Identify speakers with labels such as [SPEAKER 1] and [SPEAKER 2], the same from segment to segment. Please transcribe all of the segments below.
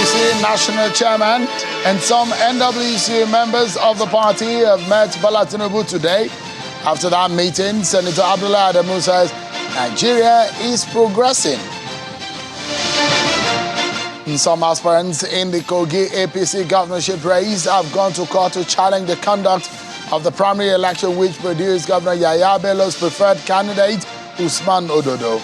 [SPEAKER 1] NWC national chairman and some NWC members of the party have met Tinubu today. After that meeting, Senator Abdullah Adamu says Nigeria is progressing. Some aspirants in the Kogi APC governorship race have gone to court to challenge the conduct of the primary election, which produced Governor Yaya Bello's preferred candidate, Usman Ododo.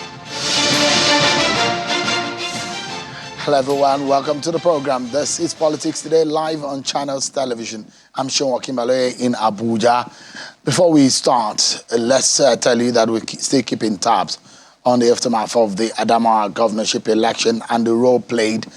[SPEAKER 1] Hello everyone, welcome to the program. This is Politics Today, live on Channels Television. I'm Sean Wakimbaloye in Abuja. Before we start, let's tell you that we're still keeping tabs on the aftermath of the Adamawa governorship election and the role played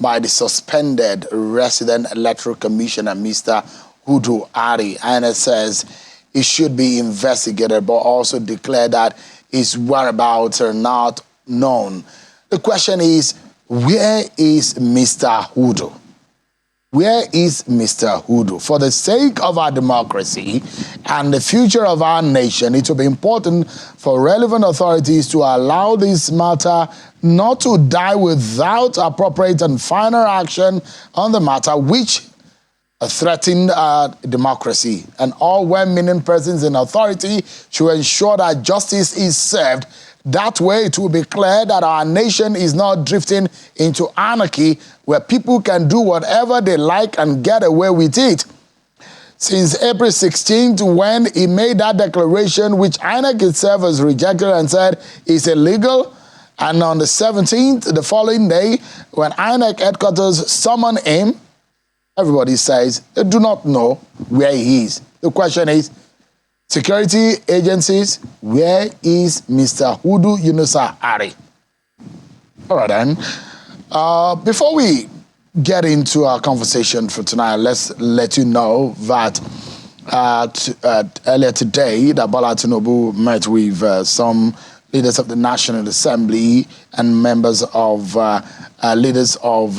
[SPEAKER 1] by the suspended resident electoral commissioner, Mr. Hudu Ari. And it says he should be investigated, but also declared that his whereabouts are not known. The question is, where is Mr. Hudu? Where is Mr. Hudu? For the sake of our democracy and the future of our nation, it will be important for relevant authorities to allow this matter not to die without appropriate and final action on the matter, which threaten democracy. And all well-meaning persons in authority should ensure that justice is served. That way, it will be clear that our nation is not drifting into anarchy where people can do whatever they like and get away with it. Since April 16th, when he made that declaration, which INEC itself has rejected and said is illegal, and on the 17th, the following day, when INEC headquarters summoned him, everybody says they do not know where he is. The question is, security agencies, where is Mr. Hudu Yunusa Ari? All right, then. Before we get into our conversation for tonight, let's let you know that earlier today, that Bola Tinubu met with some leaders of the National Assembly and members of leaders of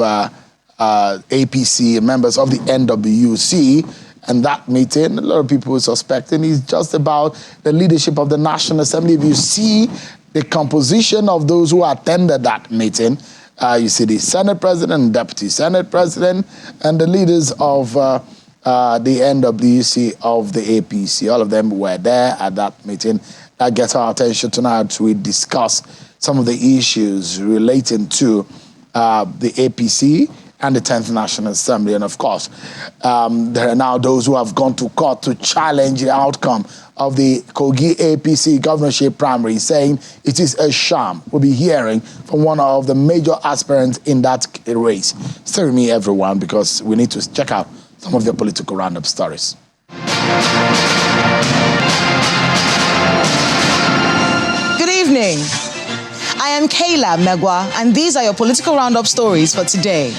[SPEAKER 1] APC, members of the NWC. And that meeting, a lot of people are suspecting, is just about the leadership of the National Assembly. If you see the composition of those who attended that meeting, you see the Senate President and Deputy Senate President and the leaders of the NWC of the APC. All of them were there at that meeting. That gets our attention tonight. We discuss some of the issues relating to the APC and the 10th National Assembly. And of course, there are now those who have gone to court to challenge the outcome of the Kogi APC governorship primary, saying it is a sham. We'll be hearing from one of the major aspirants in that race. Stay with me, everyone, because we need to check out some of their political roundup stories.
[SPEAKER 2] Good evening. I am Kayla Megwa, and these are your political roundup stories for today.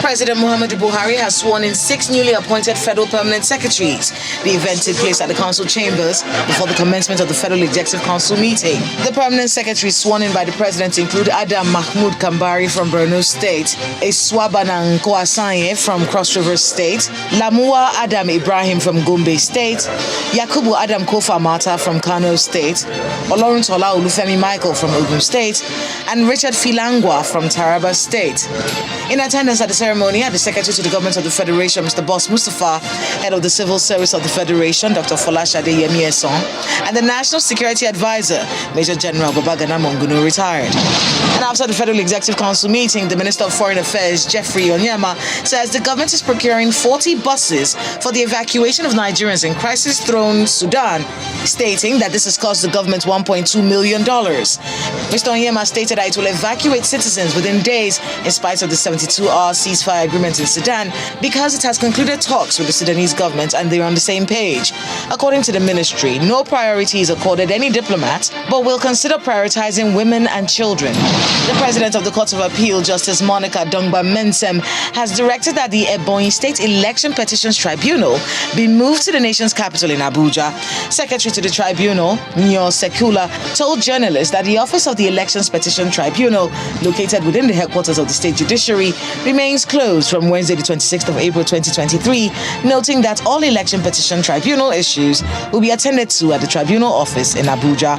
[SPEAKER 2] President Muhammadu Buhari has sworn in 6 newly appointed federal permanent secretaries. The event took place at the council chambers before the commencement of the Federal Executive Council meeting. The permanent secretaries sworn in by the president include Adam Mahmoud Kambari from Borno State, Eswabanan Koasanye from Cross River State, Lamua Adam Ibrahim from Gombe State, Yakubu Adam Kofa Mata from Kano State, Oloruntola Olufemi Michael from Ogun State, and Richard Filangwa from Taraba State. In attendance at the ceremony are the Secretary to the Government of the Federation, Mr. Boss Mustafa, Head of the Civil Service of the Federation, Dr. Folashade Yemieson, and the National Security Advisor, Major General Babagana Monguno, retired. And after the Federal Executive Council meeting, the Minister of Foreign Affairs, Jeffrey Onyema, says the government is procuring 40 buses for the evacuation of Nigerians in crisis-thrown Sudan, stating that this has cost the government $1.2 million. Mr. Onyema stated that it will evacuate citizens within days in spite of the 72-hour ceasefire agreement in Sudan because it has concluded talks with the Sudanese government and they're on the same page. According to the ministry, no priority is accorded any diplomat, but will consider prioritizing women and children. The president of the Court of Appeal, Justice Monica Dongba Mensem, has directed that the Ebonyi State Election Petitions Tribunal be moved to the nation's capital in Abuja. Secretary to the tribunal, Nyo Sekula, told journalists that the office of the Elections Petition Tribunal, located within the headquarters of the State Judiciary, remains closed from Wednesday, the 26th of April 2023, noting that all election petition tribunal issues will be attended to at the tribunal office in Abuja.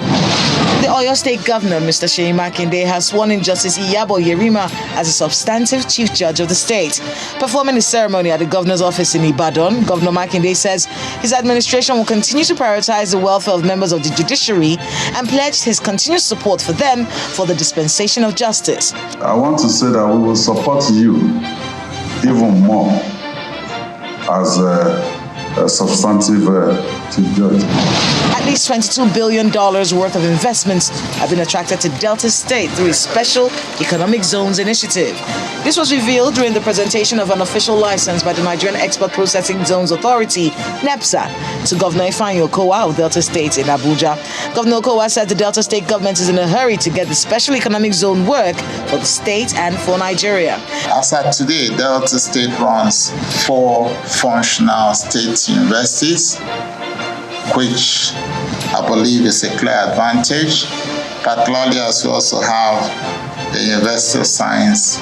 [SPEAKER 2] The Oyo State Governor, Mr. Seyi Makinde, has sworn in Justice Iyabo Yerima as a substantive Chief Judge of the state. Performing the ceremony at the Governor's office in Ibadan, Governor Makinde says his administration will continue to prioritize the welfare of members of the judiciary and pledged his continued support for them for the dispensation of justice.
[SPEAKER 3] I want to say that we will support you even more as a substantive Chief Judge.
[SPEAKER 2] At least $22 billion worth of investments have been attracted to Delta State through a special economic zones initiative. This was revealed during the presentation of an official license by the Nigerian Export Processing Zones Authority, NEPSA, to Governor Ifeanyi Okowa of Delta State in Abuja. Governor Okowa said the Delta State government is in a hurry to get the special economic zone work for the state and for Nigeria.
[SPEAKER 4] As at today, Delta State runs 4 functional state universities, which I believe is a clear advantage, particularly as we also have the University of Science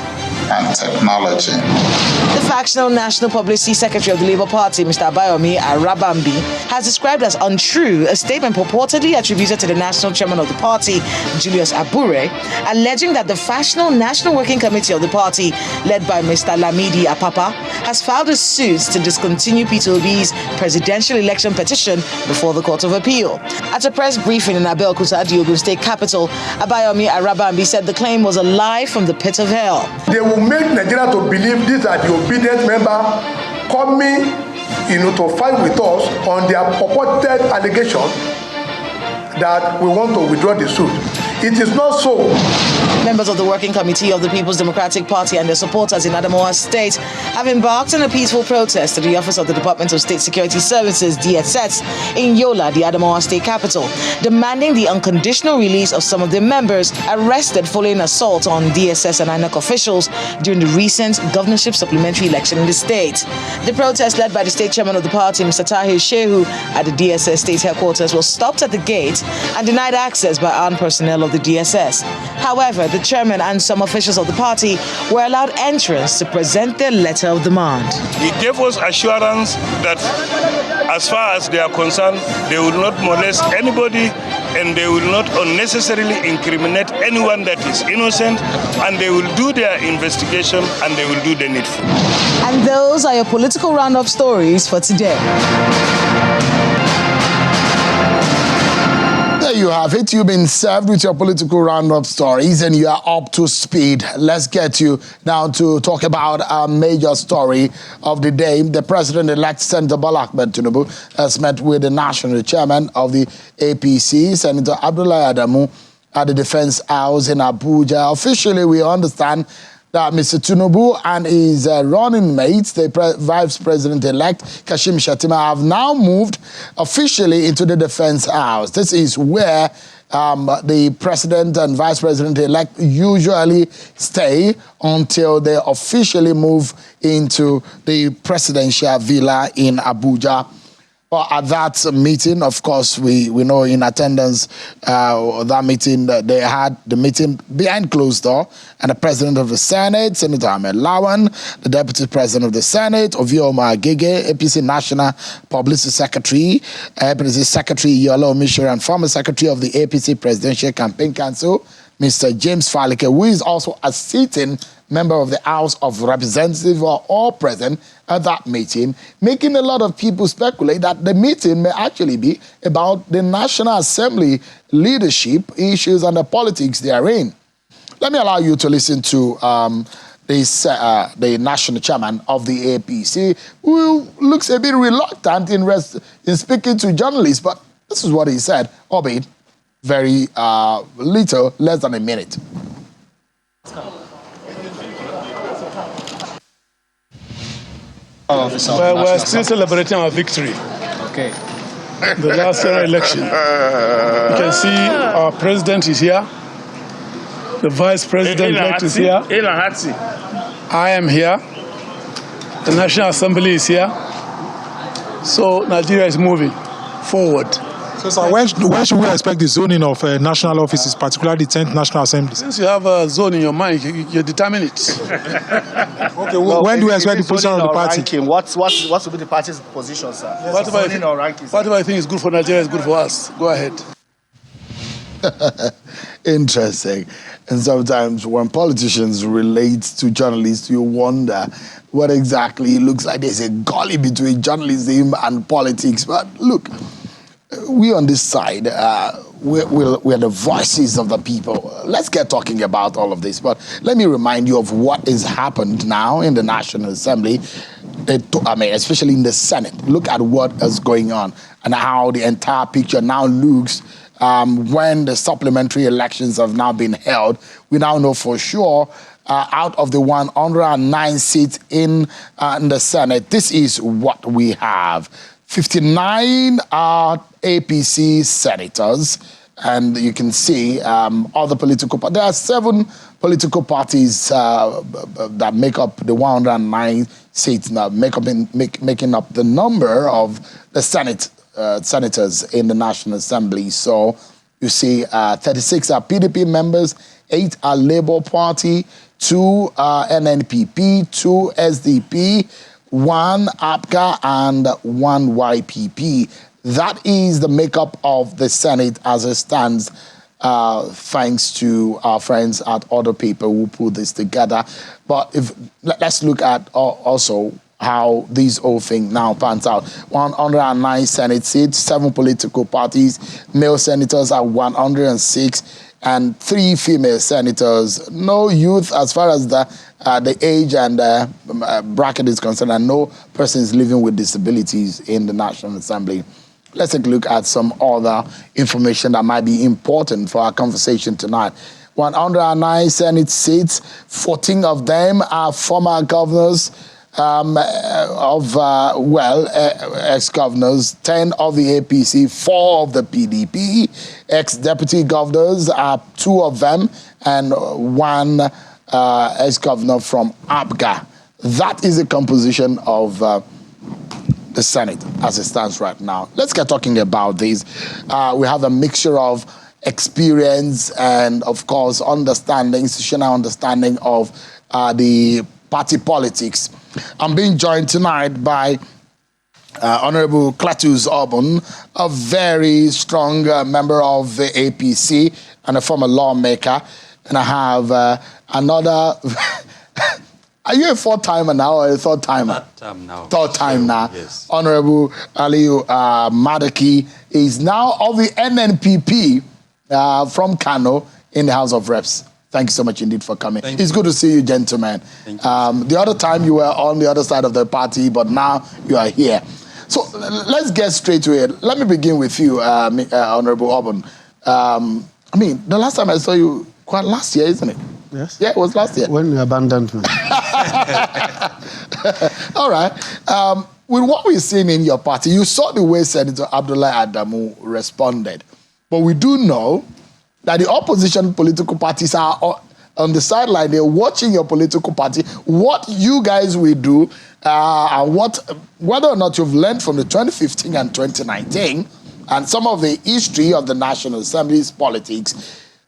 [SPEAKER 4] and Technology.
[SPEAKER 2] The factional National Publicity Secretary of the Labour Party, Mr. Abayomi Arabambi, has described as untrue a statement purportedly attributed to the National Chairman of the party, Julius Abure, alleging that the factional National Working Committee of the party, led by Mr. Lamidi Apapa, has filed a suit to discontinue Peter Obi's presidential election petition before the Court of Appeal. At a press briefing in Abeokuta, the Ogun State capital, Abayomi Arabambi said the claim was a lie from the pit of hell.
[SPEAKER 5] They will make Nigeria to believe these are the obedient member coming, to fight with us on their purported allegation that we want to withdraw the suit. It is not so.
[SPEAKER 2] Members of the Working Committee of the People's Democratic Party and their supporters in Adamawa State have embarked on a peaceful protest to the office of the Department of State Security Services, DSS, in Yola, the Adamawa State capital, demanding the unconditional release of some of their members arrested following assault on DSS and INEC officials during the recent governorship supplementary election in the state. The protest, led by the state chairman of the party, Mr. Tahir Shehu, at the DSS state headquarters, was stopped at the gate and denied access by armed personnel of the DSS. However, the chairman and some officials of the party were allowed entrance to present their letter of demand.
[SPEAKER 6] He gave us assurance that as far as they are concerned, they will not molest anybody and they will not unnecessarily incriminate anyone that is innocent, and they will do their investigation and they will do the needful.
[SPEAKER 2] And those are your political roundup stories for today.
[SPEAKER 1] There you have it. You've been served with your political roundup stories and you are up to speed. Let's get you now to talk about our major story of the day. The president-elect Senator Bola Ahmed Tinubu has met with the national chairman of the APC, Senator Abdullahi Adamu, at the Defense House in Abuja. Officially, we understand that Mr. Tinubu and his running mates, the Vice President-elect Kashim Shettima, have now moved officially into the Defense House. This is where the President and Vice President-elect usually stay until they officially move into the presidential villa in Abuja. Well, at that meeting, of course, we know in attendance that meeting, they had the meeting behind closed door, and the President of the Senate, Senator Ahmed Lawan, the Deputy President of the Senate, Ovioma Agege, APC National Publicity Secretary, APC Secretary Yola Omishore, and former Secretary of the APC Presidential Campaign Council, Mr. James Falike, who is also a sitting member of the House of Representatives, were all present at that meeting, making a lot of people speculate that the meeting may actually be about the National Assembly leadership issues and the politics therein. Let me allow you to listen to the national chairman of the APC, who looks a bit reluctant in speaking to journalists, but this is what he said, albeit very little, less than a minute.
[SPEAKER 7] Well, we're still celebrating our victory.
[SPEAKER 8] Okay.
[SPEAKER 7] The last general election. You can see our president is here. The vice president-elect is here. I am here. The National Assembly is here. So Nigeria is moving forward.
[SPEAKER 8] So, sir, when should we expect the zoning of national offices, particularly the 10th National Assembly?
[SPEAKER 7] Since you have a zone in your mind, you determine it.
[SPEAKER 8] Okay, when do you expect the position of the party?
[SPEAKER 1] Ranking, what will be the party's position, sir?
[SPEAKER 7] Whatever I think is good for Nigeria is good for us. Go ahead.
[SPEAKER 1] Interesting. And sometimes when politicians relate to journalists, you wonder what exactly it looks like. There's a gully between journalism and politics. But look, we on this side, we're the voices of the people. Let's get talking about all of this. But let me remind you of what has happened now in the National Assembly, especially in the Senate. Look at what is going on and how the entire picture now looks when the supplementary elections have now been held. We now know for sure out of the 109 seats in the Senate, this is what we have. 59 are APC senators, and you can see other political parties. There are 7 political parties that make up the 109 seats now, making up the number of the senators in the National Assembly. So you see 36 are PDP members, 8 are Labour Party, 2 are NNPP, 2 SDP, 1 APGA, and 1 YPP. That is the makeup of the Senate as it stands, thanks to our friends at Other Paper who put this together. But let's look at also how this whole thing now pans out. 109 Senate seats, 7 political parties, male senators are 106, and 3 female senators. No youth as far as the age and bracket is concerned, and no persons living with disabilities in the National Assembly. Let's take a look at some other information that might be important for our conversation tonight. 109 Senate seats, 14 of them are former governors ex-governors, 10 of the APC, 4 of the PDP, ex-deputy governors are 2 of them, and 1 ex-governor from APGA. That is the composition of the Senate as it stands right now. Let's get talking about this. We have a mixture of experience and, of course, institutional understanding of the party politics. I'm being joined tonight by Honorable Cletus Obun, a very strong member of the APC and a former lawmaker. And I have another... Are you a 4th-timer now or a 3rd-timer?
[SPEAKER 9] 3rd time now.
[SPEAKER 1] 3rd-time now.
[SPEAKER 9] Yes.
[SPEAKER 1] Honorable Aliyu Madaki is now of the NNPP from Kano in the House of Reps. Thank you so much indeed for coming. It's good to see you, gentlemen.
[SPEAKER 9] Thank you.
[SPEAKER 1] The other time you were on the other side of the party, but now you are here. So let's get straight to it. Let me begin with you, Honorable Obun. The last time I saw you, quite last year, isn't it?
[SPEAKER 10] Yes.
[SPEAKER 1] Yeah, it was last year.
[SPEAKER 10] When you abandoned me.
[SPEAKER 1] All right. With what we've seen in your party, you saw the way Senator Abdullahi Adamu responded. But we do know that the opposition political parties are on the sideline. They're watching your political party, what you guys will do, and whether or not you've learned from the 2015 and 2019, and some of the history of the National Assembly's politics.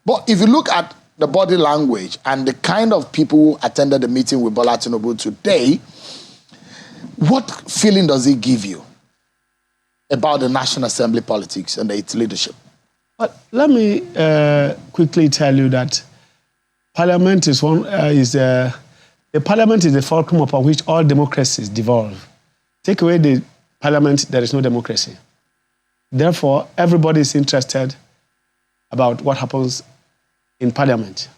[SPEAKER 1] But if you look at the body language and the kind of people who attended the meeting with Bola Tinubu today, what feeling does it give you about the National Assembly politics and its leadership?
[SPEAKER 10] But let me quickly tell you that Parliament the Parliament is the fulcrum upon which all democracies devolve. Take away the Parliament, there is no democracy. Therefore, everybody is interested about what happens in Parliament.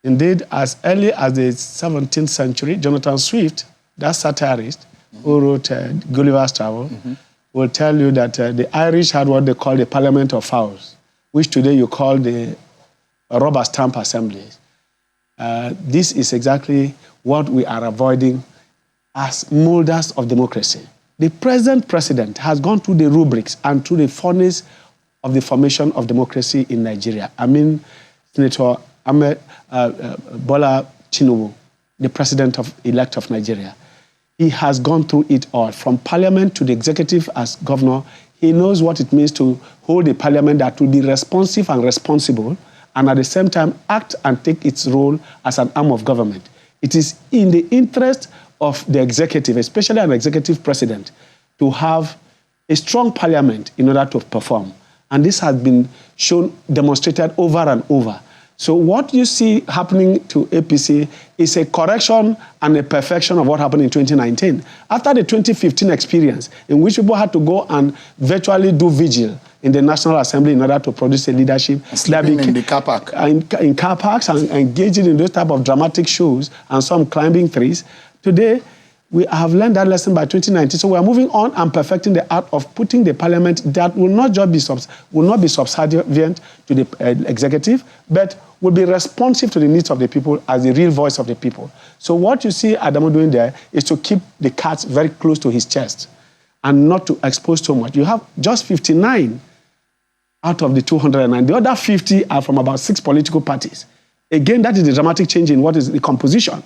[SPEAKER 10] Indeed, as early as the 17th century, Jonathan Swift, that satirist who wrote Gulliver's Travel, will tell you that the Irish had what they call the Parliament of Fowls, which today you call the rubber stamp assemblies. This is exactly what we are avoiding as molders of democracy. The present president has gone through the rubrics and through the furnace of the formation of democracy in Nigeria. I mean, Senator Bola Tinubu, the president-elect of Nigeria. He has gone through it all, from parliament to the executive as governor. He knows what it means to hold a parliament that will be responsive and responsible, and at the same time act and take its role as an arm of government. It is in the interest of the executive, especially an executive president, to have a strong parliament in order to perform. And this has been demonstrated over and over. So what you see happening to APC is a correction and a perfection of what happened in 2019. After the 2015 experience, in which people had to go and virtually do vigil in the National Assembly in order to produce a leadership.
[SPEAKER 1] Sleeping in the car park.
[SPEAKER 10] In car parks and engaging in those type of dramatic shows and some climbing trees. Today, we have learned that lesson by 2019. So we are moving on and perfecting the art of putting the parliament that will not just be subservient to the executive, but will be responsive to the needs of the people as the real voice of the people. So what you see Adamu doing there is to keep the cards very close to his chest and not to expose too much. You have just 59 out of the 209. The other 50 are from about 6 political parties. Again, that is the dramatic change in what is the composition.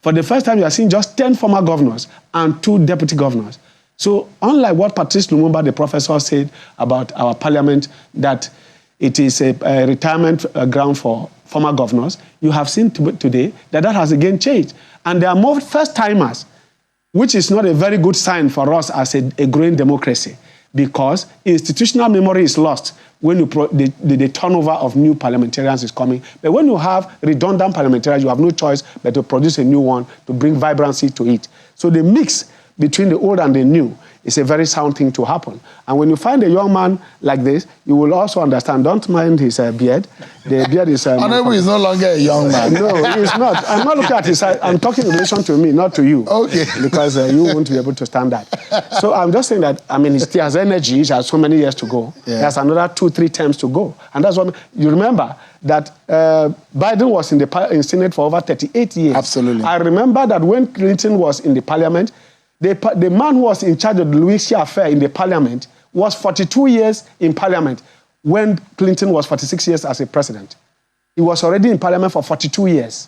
[SPEAKER 10] For the first time, you are seeing just 10 former governors and 2 deputy governors. So unlike what Patrice Lumumba, the professor, said about our parliament, that it is a retirement ground for former governors, you have seen today that that has again changed. And there are more first-timers, which is not a very good sign for us as a growing democracy, because institutional memory is lost when the turnover of new parliamentarians is coming. But when you have redundant parliamentarians, you have no choice but to produce a new one to bring vibrancy to it. So the mix between the old and the new is a very sound thing to happen. And when you find a young man like this, you will also understand, don't mind his beard. The beard is...
[SPEAKER 1] Honorable is no longer a young man.
[SPEAKER 10] No, he's not. I'm not looking at his side. I'm talking in relation to me, not to you.
[SPEAKER 1] Okay.
[SPEAKER 10] Because you won't be able to stand that. So I'm just saying that, I mean, he still has energy. He has so many years to go. Yeah. He has another 2-3 terms to go. And that's what... You remember that Biden was in the Senate for over 38 years.
[SPEAKER 1] Absolutely.
[SPEAKER 10] I remember that when Clinton was in the parliament, the man who was in charge of the Louisiana affair in the parliament was 42 years in parliament when Clinton was 46 years as a president. He was already in parliament for 42 years.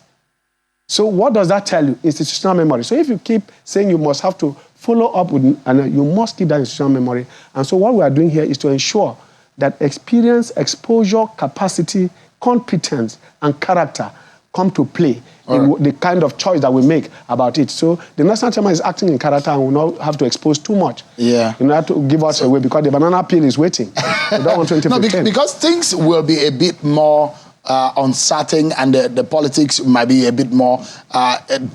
[SPEAKER 10] So what does that tell you? Institutional memory. So if you keep saying you must have to follow up with, and you must keep that institutional memory. And so what we are doing here is to ensure that experience, exposure, capacity, competence, and character come to play in the kind of choice that we make about it. So the National Chairman is acting in character and will not have to expose too much.
[SPEAKER 1] Yeah.
[SPEAKER 10] You have to give us away because the banana peel is waiting. We don't want 2015.
[SPEAKER 1] No, because things will be a bit more uncertain, and the politics might be a bit more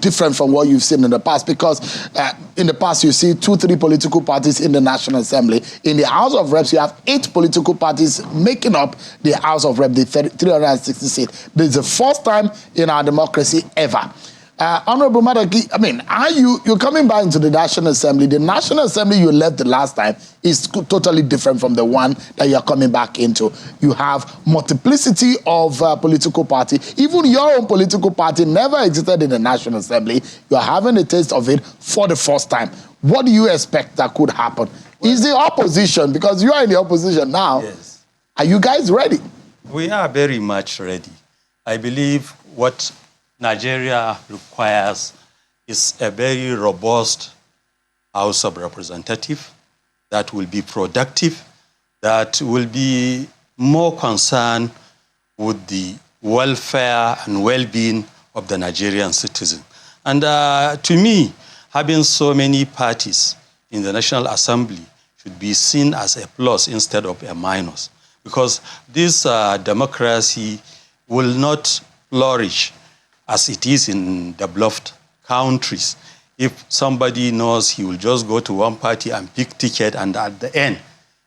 [SPEAKER 1] different from what you've seen in the past, because in the past you see 2-3 political parties in the National Assembly. In the House of Reps, you have 8 political parties making up the House of Reps, the 360 seats. This is the first time in our democracy ever. Honorable Madaki, I mean, you're coming back into the National Assembly. The National Assembly you left the last time is totally different from the one that you're coming back into. You have multiplicity of political parties. Even your own political party never existed in the National Assembly. You're having a taste of it for the first time. What do you expect that could happen? Well, is the opposition, because you are in the opposition now, yes. Are you guys ready?
[SPEAKER 9] We are very much ready. I believe what Nigeria requires is a very robust House of Representatives that will be productive, that will be more concerned with the welfare and well-being of the Nigerian citizen. And to me, having so many parties in the National Assembly should be seen as a plus instead of a minus, because this democracy will not flourish as it is in developed countries if somebody knows he will just go to one party and pick ticket, and at the end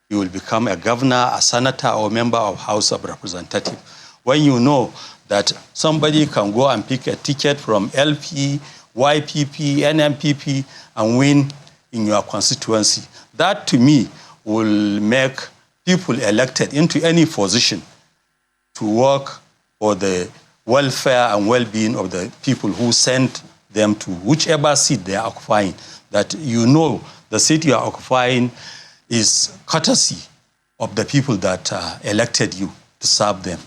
[SPEAKER 9] he will become a governor, a senator, or member of House of Representatives. When you know that somebody can go and pick a ticket from LP, YPP, NMPP, and win in your constituency, that to me will make people elected into any position to work for the welfare and well-being of the people who sent them to whichever seat they are occupying, that you know the seat you are occupying is courtesy of the people that elected you to serve them.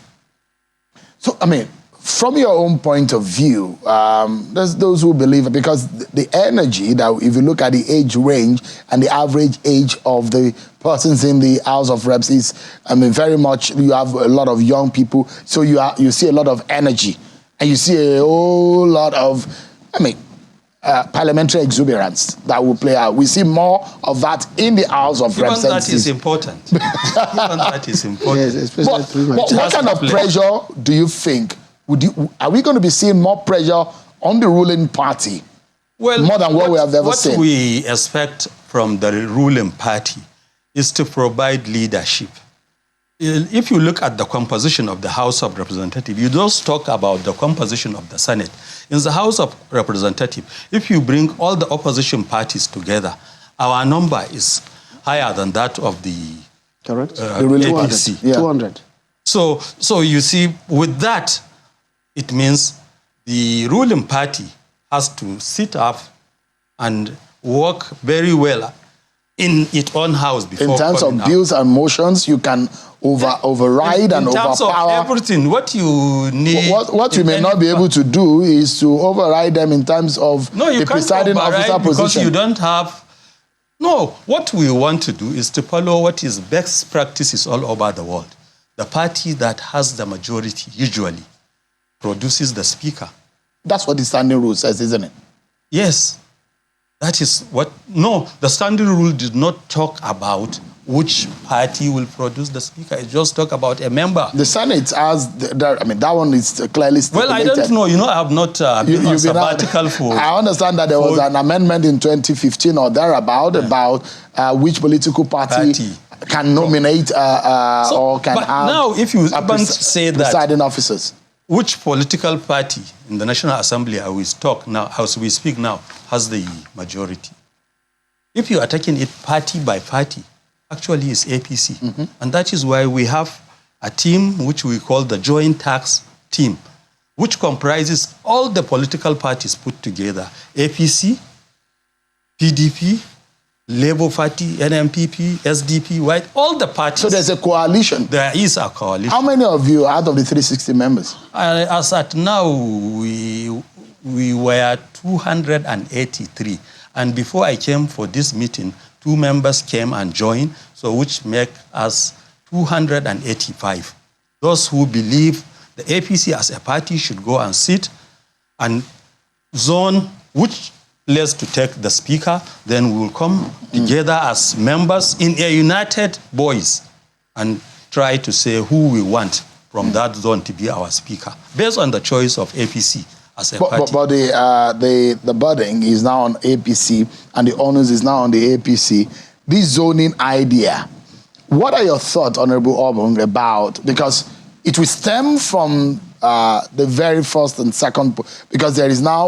[SPEAKER 1] So, I mean, from your own point of view, there's those who believe, because the energy that, if you look at the age range and the average age of the persons in the House of Reps is, I mean, very much, you have a lot of young people, so you see a lot of energy, and you see a whole lot of, parliamentary exuberance that will play out. We see more of that in the House of Representatives.
[SPEAKER 9] That is important. That is important.
[SPEAKER 1] Yes, but what kind of pressure do you think are we going to be seeing more pressure on the ruling party? Well, more than what we have ever seen.
[SPEAKER 9] What we expect from the ruling party is to provide leadership. If you look at the composition of the House of Representatives, you just talk about the composition of the Senate. In the House of Representatives, if you bring all the opposition parties together, our number is higher than that of the APC.
[SPEAKER 10] 200.
[SPEAKER 9] So you see, with that, it means the ruling party has to sit up and work very well in its own house before.
[SPEAKER 1] In terms of bills and motions, you can override and overpower.
[SPEAKER 9] In terms of everything, what you need.
[SPEAKER 1] What you may not be able to do is to override them in terms of the presiding officer position.
[SPEAKER 9] Because you don't have. No, what we want to do is to follow what is best practices all over the world. The party that has the majority usually produces the speaker.
[SPEAKER 1] That's what the standing rule says, isn't it?
[SPEAKER 9] Yes. That is what... No, the standing rule did not talk about which party will produce the speaker. It just talk about a member.
[SPEAKER 1] The Senate has... that one is clearly stipulated.
[SPEAKER 9] Well, I don't know. I have not been on sabbatical for...
[SPEAKER 1] I understand that there was an amendment in 2015 or thereabout about which political party can nominate or can have...
[SPEAKER 9] Now, if you say that...
[SPEAKER 1] presiding officers.
[SPEAKER 9] Which political party in the National Assembly as we speak now, has the majority? If you are taking it party by party, actually it's APC. Mm-hmm. And that is why we have a team which we call the Joint Tax Team, which comprises all the political parties put together. APC, PDP, Labour Party, NMPP, SDP, White, all the parties.
[SPEAKER 1] So there's a coalition?
[SPEAKER 9] There is a coalition.
[SPEAKER 1] How many of you out of the 360 members?
[SPEAKER 9] As at now, we were 283. And before I came for this meeting, 2 members came and joined, so which make us 285. Those who believe the APC as a party should go and sit and zone which place to take the speaker, then we will come together as members in a united voice and try to say who we want from that zone to be our speaker, based on the choice of APC as a party.
[SPEAKER 1] But the burden is now on APC and the onus is now on the APC. This zoning idea, what are your thoughts, Honorable Obong, about, because it will stem from the very first and second, because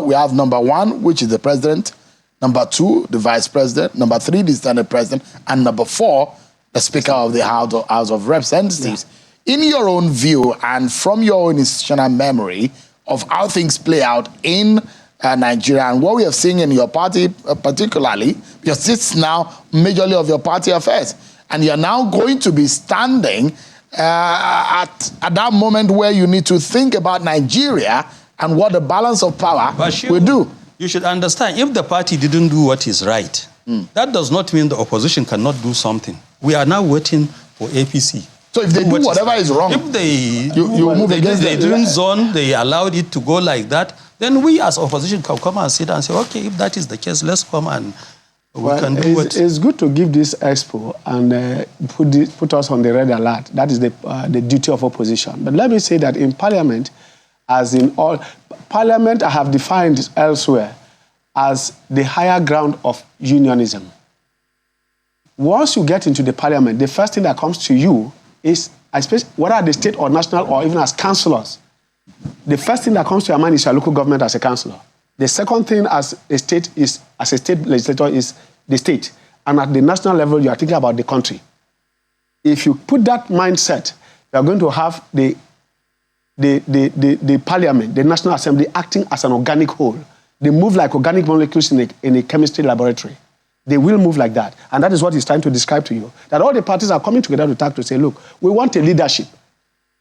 [SPEAKER 1] we have number 1, which is the president, number 2, the vice president, number 3, the Senate president, and number 4, the Speaker of the House of Representatives. Yeah. In your own view and from your own institutional memory of how things play out in Nigeria and what we have seen in your party particularly, because it's now majorly of your party affairs, and you're now going to be standing at that moment where you need to think about Nigeria and what the balance of power will do.
[SPEAKER 9] You should understand, if the party didn't do what is right, that does not mean the opposition cannot do something. We are now waiting for APC.
[SPEAKER 1] So if they do whatever is wrong,
[SPEAKER 9] if they didn't zone, they allowed it to go like that, then we as opposition can come and sit and say, okay, if that is the case, let's come and we can do what...
[SPEAKER 10] It's good to give this expo and put us on the red alert. That is the duty of opposition. But let me say that in Parliament, as in all... Parliament I have defined elsewhere as the higher ground of unionism. Once you get into the Parliament, the first thing that comes to you is, especially whether at the state or national or even as councillors, the first thing that comes to your mind is your local government as a councillor. The second thing as a state legislator is the state. And at the national level, you are thinking about the country. If you put that mindset, you are going to have the Parliament, the National Assembly, acting as an organic whole. They move like organic molecules in a chemistry laboratory. They will move like that. And that is what he's trying to describe to you. That all the parties are coming together to talk to say, look, we want a leadership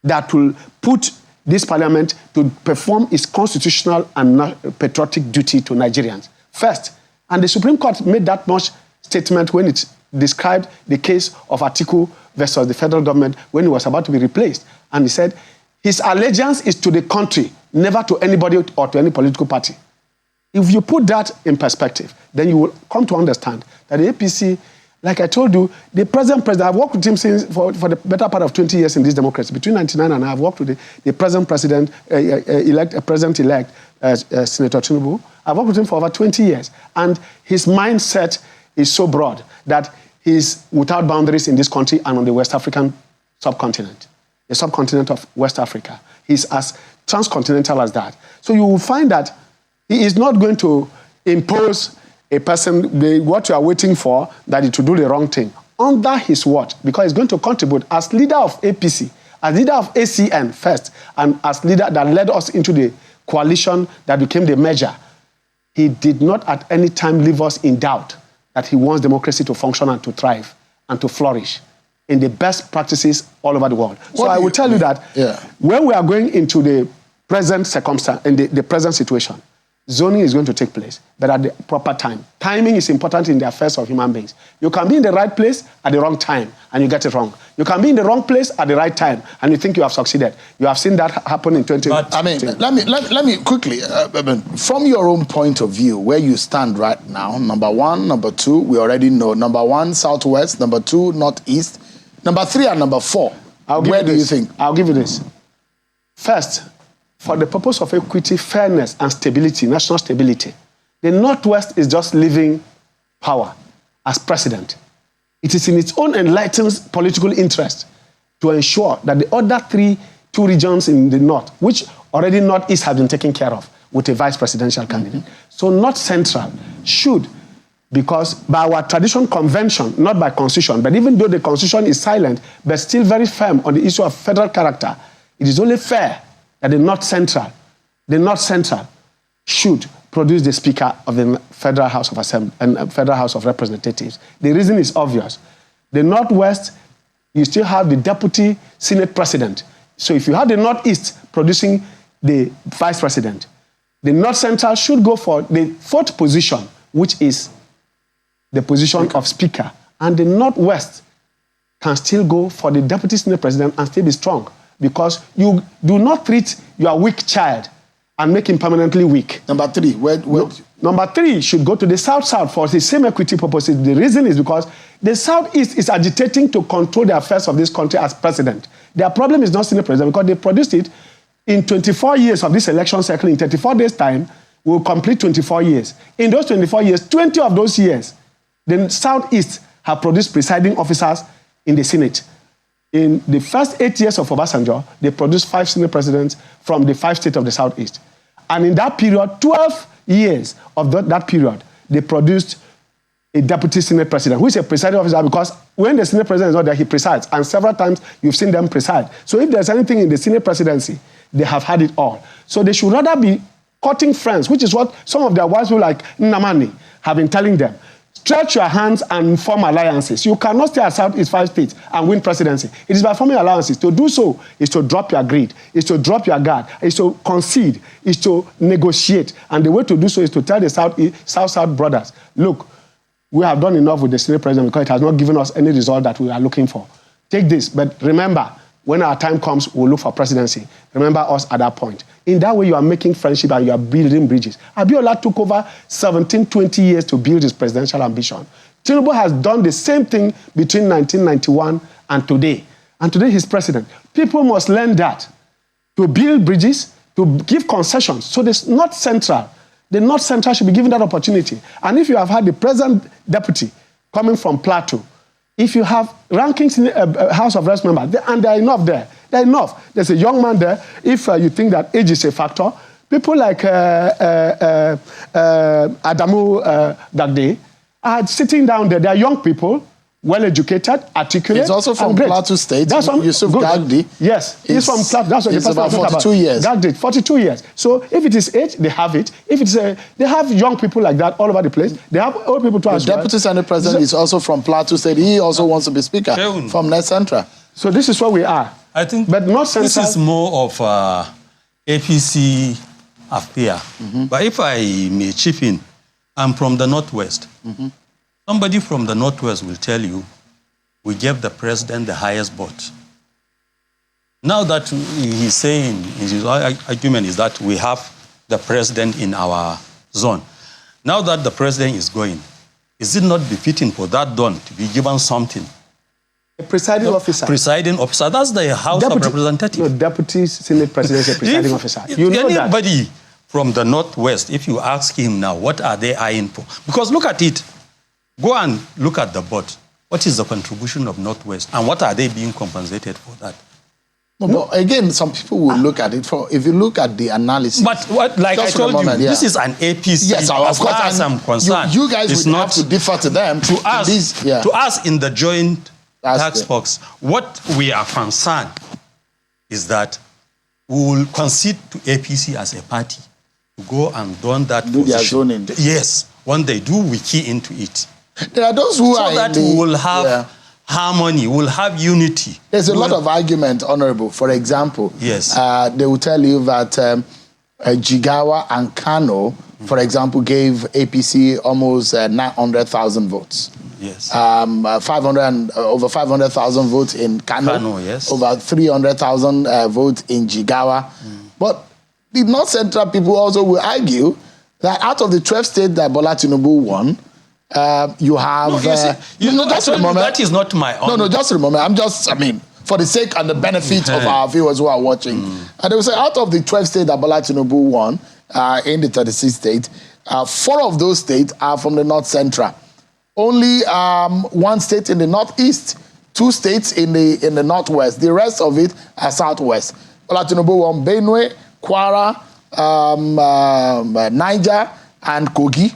[SPEAKER 10] that will put this parliament to perform its constitutional and patriotic duty to Nigerians. First, and the Supreme Court made that much statement when it described the case of Atiku versus the federal government when he was about to be replaced. And he said, his allegiance is to the country, never to anybody or to any political party. If you put that in perspective, then you will come to understand that the APC, like I told you, the present president, I've worked with him since for the better part of 20 years in this democracy. Between 1999 and I've worked with the present president-elect, Senator Tinubu. I've worked with him for over 20 years. And his mindset is so broad that he's without boundaries in this country and on the West African subcontinent, the subcontinent of West Africa. He's as transcontinental as that. So you will find that he is not going to impose a person what you are waiting for, that it will do the wrong thing, under his watch, because he's going to contribute as leader of APC, as leader of ACN first, and as leader that led us into the coalition that became the merger. He did not at any time leave us in doubt that he wants democracy to function and to thrive and to flourish in the best practices all over the world. So I will tell you that when we are going into the present circumstance, in the present situation, zoning is going to take place, but at the proper time. Timing is important in the affairs of human beings. You can be in the right place at the wrong time, and you get it wrong. You can be in the wrong place at the right time, and you think you have succeeded. You have seen that happen in 2020.
[SPEAKER 1] But, I mean, let me quickly, from your own point of view, where you stand right now, number one, number two, we already know. Number one, Southwest. Number two, Northeast. Number three and number four. Where do you think?
[SPEAKER 10] I'll give you this. First, for the purpose of equity, fairness, and stability, national stability, the Northwest is just leaving power as president. It is in its own enlightened political interest to ensure that the other two regions in the North, which already Northeast have been taken care of with a vice presidential candidate. So North Central should, because by our tradition convention, not by constitution, but even though the constitution is silent, but still very firm on the issue of federal character, it is only fair that the North Central should produce the Speaker of the Federal House of Assembly and Federal House of Representatives. The reason is obvious. The Northwest, you still have the Deputy Senate President. So if you have the Northeast producing the Vice President, the North Central should go for the fourth position, which is the position of Speaker. And the Northwest can still go for the Deputy Senate President and still be strong, because you do not treat your weak child and make him permanently weak.
[SPEAKER 1] Number three,
[SPEAKER 10] Number three should go to the South for the same equity purposes. The reason is because the Southeast is agitating to control the affairs of this country as president. Their problem is not Senate President, because they produced it in 24 years of this election cycle. In 34 days' time, we will complete 24 years. In those 24 years, 20 of those years, the Southeast have produced presiding officers in the Senate. In the first 8 years of Obasanjo, they produced 5 Senate presidents from the 5 states of the Southeast. And in that period, 12 years of that period, they produced a deputy Senate president, who is a presiding officer, because when the Senate president is not there, he presides. And several times, you've seen them preside. So if there's anything in the Senate presidency, they have had it all. So they should rather be cutting friends, which is what some of their wise people like Nnamani have been telling them. Stretch your hands and form alliances. You cannot stay at Southeast 5 states and win presidency. It is by forming alliances. To do so is to drop your greed, is to drop your guard, is to concede, is to negotiate. And the way to do so is to tell the South brothers, look, we have done enough with the Senate president because it has not given us any result that we are looking for. Take this, but remember, when our time comes, we'll look for presidency. Remember us at that point. In that way, you are making friendship and you are building bridges. Abiola took over 17, 20 years to build his presidential ambition. Tinubu has done the same thing between 1991 and today. And today he's president. People must learn that. To build bridges, to give concessions. So the North Central should be given that opportunity. And if you have had the present deputy coming from Plateau, if you have rankings in the House of Reps members, and there are enough there, there are enough. There's a young man there. If you think that age is a factor, people like Adamu Dagde are sitting down there. They are young people, well-educated, articulate.
[SPEAKER 1] He's also from Plateau State.
[SPEAKER 10] That's
[SPEAKER 1] Yusuf Gagdi.
[SPEAKER 10] Yes, he's from Plateau. That's what
[SPEAKER 1] it's about 42 years.
[SPEAKER 10] Gagdi, 42 years. So if it is age, they have it. If it's they have young people like that all over the place. They have old people too as well.
[SPEAKER 1] The Deputy Senate President is also from Plateau State. He also wants to be Speaker from North Central.
[SPEAKER 10] So this is where we are.
[SPEAKER 9] I think
[SPEAKER 10] but not
[SPEAKER 9] this is more of APC affair. But if I may chip in, I'm from the Northwest. Somebody from the Northwest will tell you, we gave the president the highest vote. Now that he's saying, his argument is that we have the president in our zone. Now that the president is going, is it not befitting for that zone to be given something?
[SPEAKER 10] A presiding officer.
[SPEAKER 9] Presiding officer, that's the House of Representatives.
[SPEAKER 10] No, Deputy Senate President, presiding officer. You know
[SPEAKER 9] anybody from the Northwest, if you ask him now, what are they eyeing for? Because look at it. Go and look at the board. What is the contribution of Northwest? And what are they being compensated for that?
[SPEAKER 1] No, again, some people will look at it for, if you look at the analysis.
[SPEAKER 9] But what, like I told you, this is an APC.
[SPEAKER 1] Yes, of course,
[SPEAKER 9] as I'm concerned.
[SPEAKER 1] You guys will have to defer to them.
[SPEAKER 9] To us in the joint tax box, what we are concerned is that we will concede to APC as a party to go and don that
[SPEAKER 1] do their zoning.
[SPEAKER 9] Yes, when they do, we key into it.
[SPEAKER 1] There are those who are
[SPEAKER 9] so that we will have harmony, we'll have unity.
[SPEAKER 1] There's a lot of argument, Honorable. For example,
[SPEAKER 9] yes,
[SPEAKER 1] they will tell you that Jigawa and Kano, for example, gave APC almost 900,000 votes.
[SPEAKER 9] Yes.
[SPEAKER 1] Over 500,000 votes in Kano,
[SPEAKER 9] yes.
[SPEAKER 1] Over 300,000 votes in Jigawa. But the North Central people also will argue that out of the 12 states that Bola Tinubu won, you have...
[SPEAKER 9] just a moment. That is not my own.
[SPEAKER 1] No, just a moment. For the sake and the benefit of our viewers who are watching. And they will say, out of the 12 states that Bola Tinubu won, in the 36 states, 4 of those states are from the North Central. Only 1 state in the Northeast, 2 states in the Northwest. The rest of it are Southwest. Bola Tinubu won Benue, Kwara, Niger, and Kogi.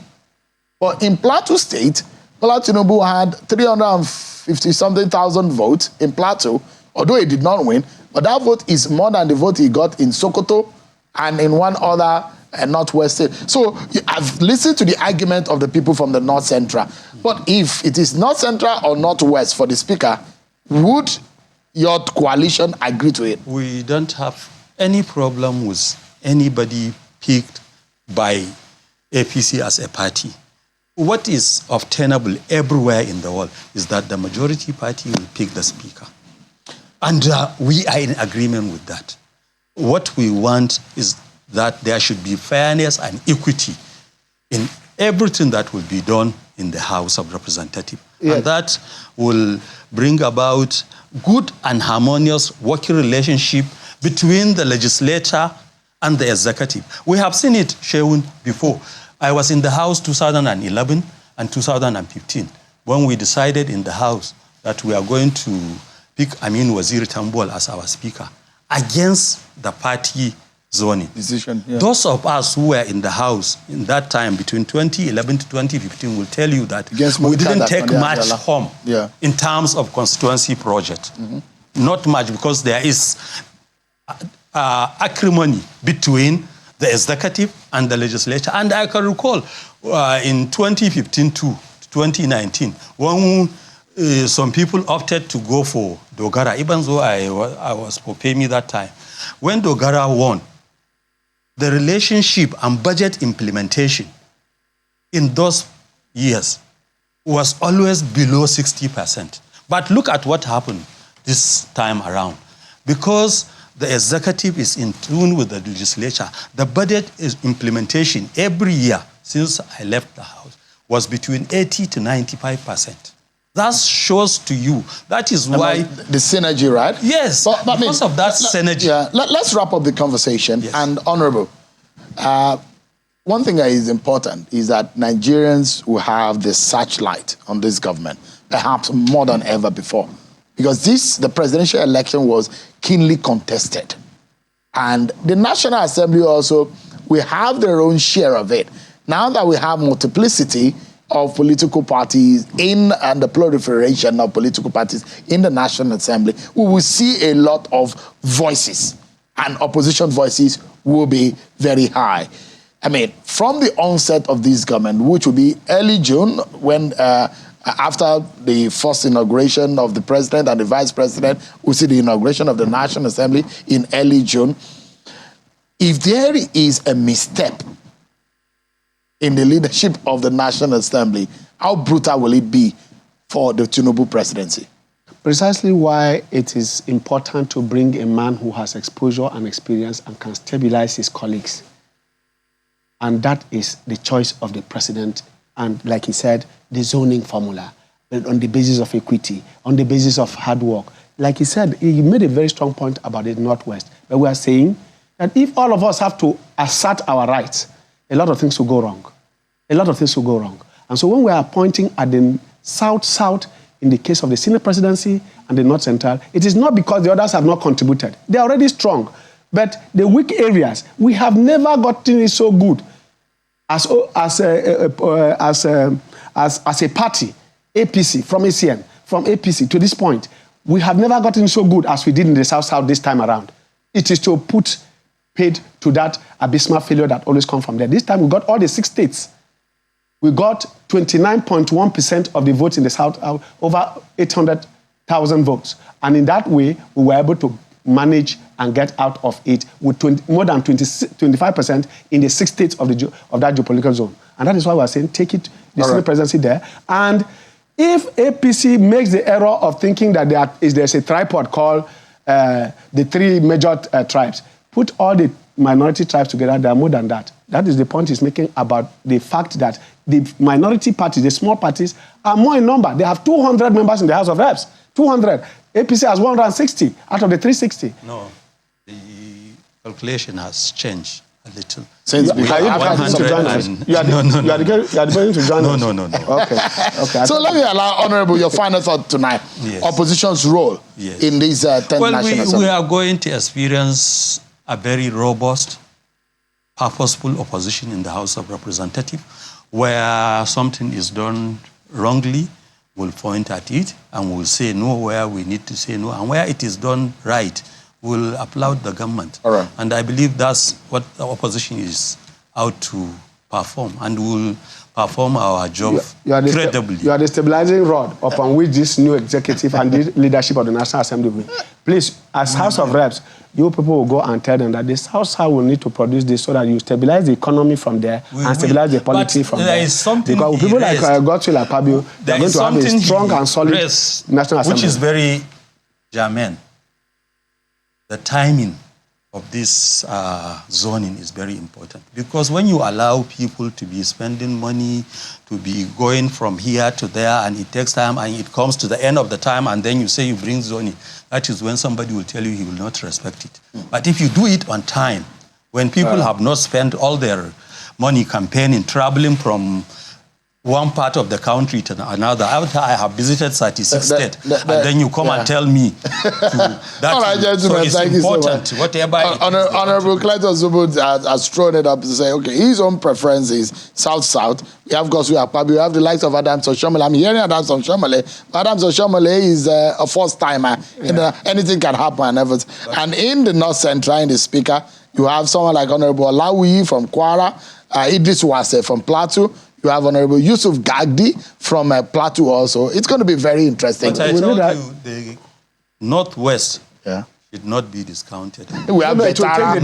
[SPEAKER 1] But in Plateau State, Bola Tinubu had 350-something thousand votes in Plateau, although he did not win. But that vote is more than the vote he got in Sokoto and in one other Northwest state. So I've listened to the argument of the people from the North Central. But if it is North Central or Northwest for the Speaker, would your coalition agree to it?
[SPEAKER 9] We don't have any problem with anybody picked by APC as a party. What is obtainable everywhere in the world is that the majority party will pick the Speaker. And we are in agreement with that. What we want is that there should be fairness and equity in everything that will be done in the House of Representatives. Yes. And that will bring about good and harmonious working relationship between the legislature and the executive. We have seen it shown before. I was in the House 2011 and 2015 when we decided in the House that we are going to pick Amin Waziri Tambol as our Speaker against the party zoning.
[SPEAKER 1] Decision. Yeah.
[SPEAKER 9] Those of us who were in the House in that time between 2011 to 2015 will tell you that we didn't take much home in terms of constituency project. Not much, because there is acrimony between the executive and the legislature. And I can recall in 2015 to 2019, when some people opted to go for Dogara, even though I was for PEMI that time. When Dogara won, the relationship and budget implementation in those years was always below 60%. But look at what happened this time around. Because the executive is in tune with the legislature, the budget implementation every year since I left the House was between 80 to 95%. That shows to you. That is why...
[SPEAKER 1] The synergy, right?
[SPEAKER 9] Yes, because of that synergy.
[SPEAKER 1] Yeah, let's wrap up the conversation. Yes. And Honorable, one thing that is important is that Nigerians will have the searchlight on this government, perhaps more than ever before. Because the presidential election was keenly contested. And the National Assembly also will have their own share of it. Now that we have multiplicity of political parties and the proliferation of political parties in the National Assembly, we will see a lot of voices, and opposition voices will be very high. I mean, from the onset of this government, which will be early June, when after the first inauguration of the president and the vice president, we see the inauguration of the National Assembly in early June. If there is a misstep in the leadership of the National Assembly, how brutal will it be for the Tinubu presidency?
[SPEAKER 10] Precisely why it is important to bring a man who has exposure and experience and can stabilize his colleagues. And that is the choice of the president. And like he said, the zoning formula, on the basis of equity, on the basis of hard work. Like he said, he made a very strong point about the Northwest. But we are saying that if all of us have to assert our rights, a lot of things will go wrong. A lot of things will go wrong. And so when we are pointing at the South-South, in the case of the Senate presidency and the North Central, it is not because the others have not contributed. They are already strong. But the weak areas, we have never gotten it so good as a party, APC, from ACN, from APC to this point. We have never gotten so good as we did in the South-South this time around. It is to put paid to that abysmal failure that always comes from there. This time we got all the 6 states. We got 29.1% of the votes in the South, over 800,000 votes. And in that way, we were able to manage and get out of it with more than 25% in the 6 states of that geopolitical zone. And that is why we're saying take it, the Senate presidency there. And if APC makes the error of thinking that there's a tripod called the 3 major tribes, put all the minority tribes together, they are more than that. That is the point he's making about the fact that the minority parties, the small parties, are more in number. They have 200 members in the House of Reps. 200. APC has 160 out of the 360.
[SPEAKER 9] No, the calculation has changed a little.
[SPEAKER 1] Since
[SPEAKER 10] You are going to join us. You are going to join us.
[SPEAKER 9] No.
[SPEAKER 10] Okay.
[SPEAKER 1] So let me allow Honorable your final thought tonight.
[SPEAKER 9] Yes.
[SPEAKER 1] Opposition's role in this 10th National Assembly.
[SPEAKER 9] We are going to experience a very robust, purposeful opposition in the House of Representatives, where something is done wrongly, we'll point at it and we'll say no where we need to say no, and where it is done right, we'll applaud the government.
[SPEAKER 1] All right.
[SPEAKER 9] And I believe that's what the opposition is out to perform, and we'll perform our job credibly.
[SPEAKER 10] You are the stabilizing rod upon which this new executive and the leadership of the National Assembly will. Please, as House of Reps, you people will go and tell them that the South will need to produce this so that you stabilize the economy from there and stabilize the politics from there.
[SPEAKER 9] Is something
[SPEAKER 10] because people like Godswill Akpabio, they are going to have a strong and solid National Assembly.
[SPEAKER 9] Which is very germane. The timing of this zoning is very important, because when you allow people to be spending money, to be going from here to there, and it takes time, and it comes to the end of the time, and then you say you bring zoning, that is when somebody will tell you he will not respect it. But if you do it on time, when people have not spent all their money campaigning, traveling from one part of the country to another. After I have visited 36 states, and then you come and tell me that.
[SPEAKER 1] All right, gentlemen,
[SPEAKER 9] so it's important. So whatever.
[SPEAKER 1] Honorable Cletus Zubud has thrown it up to say, okay, his own preference is South-South. We have Godswill Akpabio, we have the likes of Adams Oshomole. I'm hearing Adams Oshomole. Adams Oshomole is a first-timer. Anything can happen and everything. And in the North Central, in the Speaker, you have someone like Honorable Alawi from Kwara, Idris Wase from Plateau. You have Honorable Yusuf Gagdi from Plateau also. It's going to be very interesting.
[SPEAKER 9] But I told you, the Northwest should not be discounted.
[SPEAKER 1] We have Betara.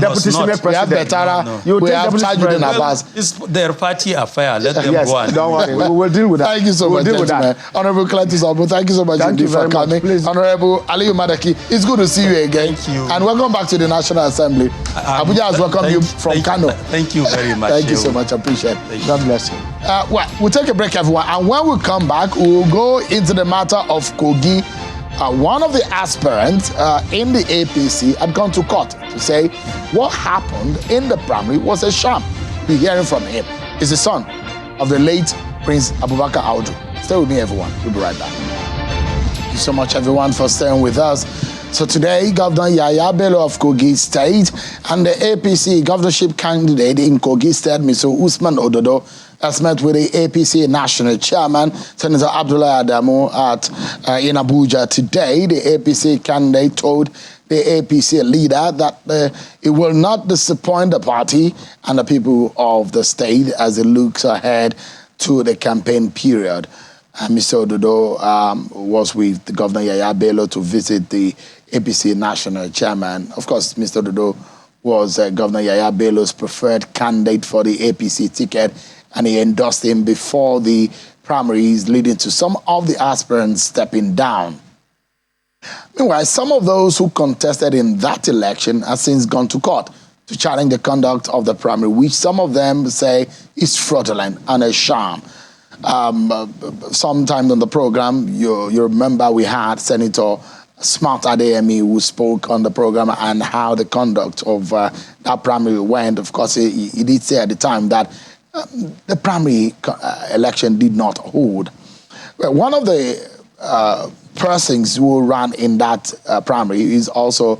[SPEAKER 1] We have Betara. We have Tajuddin Abbas.
[SPEAKER 9] It's their party affair. Let them go on.
[SPEAKER 10] Don't worry. We will deal with that.
[SPEAKER 1] Thank you so much, gentlemen. Honorable Cletus Zubud, thank you so much indeed for coming. Honorable Aliyu Madaki, it's good to see you again.
[SPEAKER 9] Thank you.
[SPEAKER 1] And welcome back to the National Assembly. Abuja has welcomed you from Kano.
[SPEAKER 9] Thank you very much.
[SPEAKER 1] Thank you so much. I appreciate it.
[SPEAKER 10] God bless you.
[SPEAKER 1] Well, we'll take a break, everyone. And when we come back, we'll go into the matter of Kogi. One of the aspirants in the APC had gone to court to say what happened in the primary was a sham. We'll be hearing from him. He's the son of the late Prince Abubakar Audu. Stay with me, everyone. We'll be right back. Thank you so much, everyone, for staying with us. So today, Governor Yaya Bello of Kogi State and the APC governorship candidate in Kogi State, Mr. Usman Ododo, has met with the APC National Chairman, Senator Abdullah Adamu, in Abuja today. The APC candidate told the APC leader that it will not disappoint the party and the people of the state as it looks ahead to the campaign period. Mr. Ododo was with Governor Yaya Bello to visit the APC national chairman. Of course, Mr. Ododo was Governor Yaya Bello's preferred candidate for the APC ticket, and he endorsed him before the primaries, leading to some of the aspirants stepping down. Meanwhile, some of those who contested in that election have since gone to court to challenge the conduct of the primary, which some of them say is fraudulent and a sham. Sometime on the program, you remember we had Senator Smart Adeyemi who spoke on the program and how the conduct of that primary went. Of course, he did say at the time that the primary election did not hold. Well, one of the persons who ran in that primary is also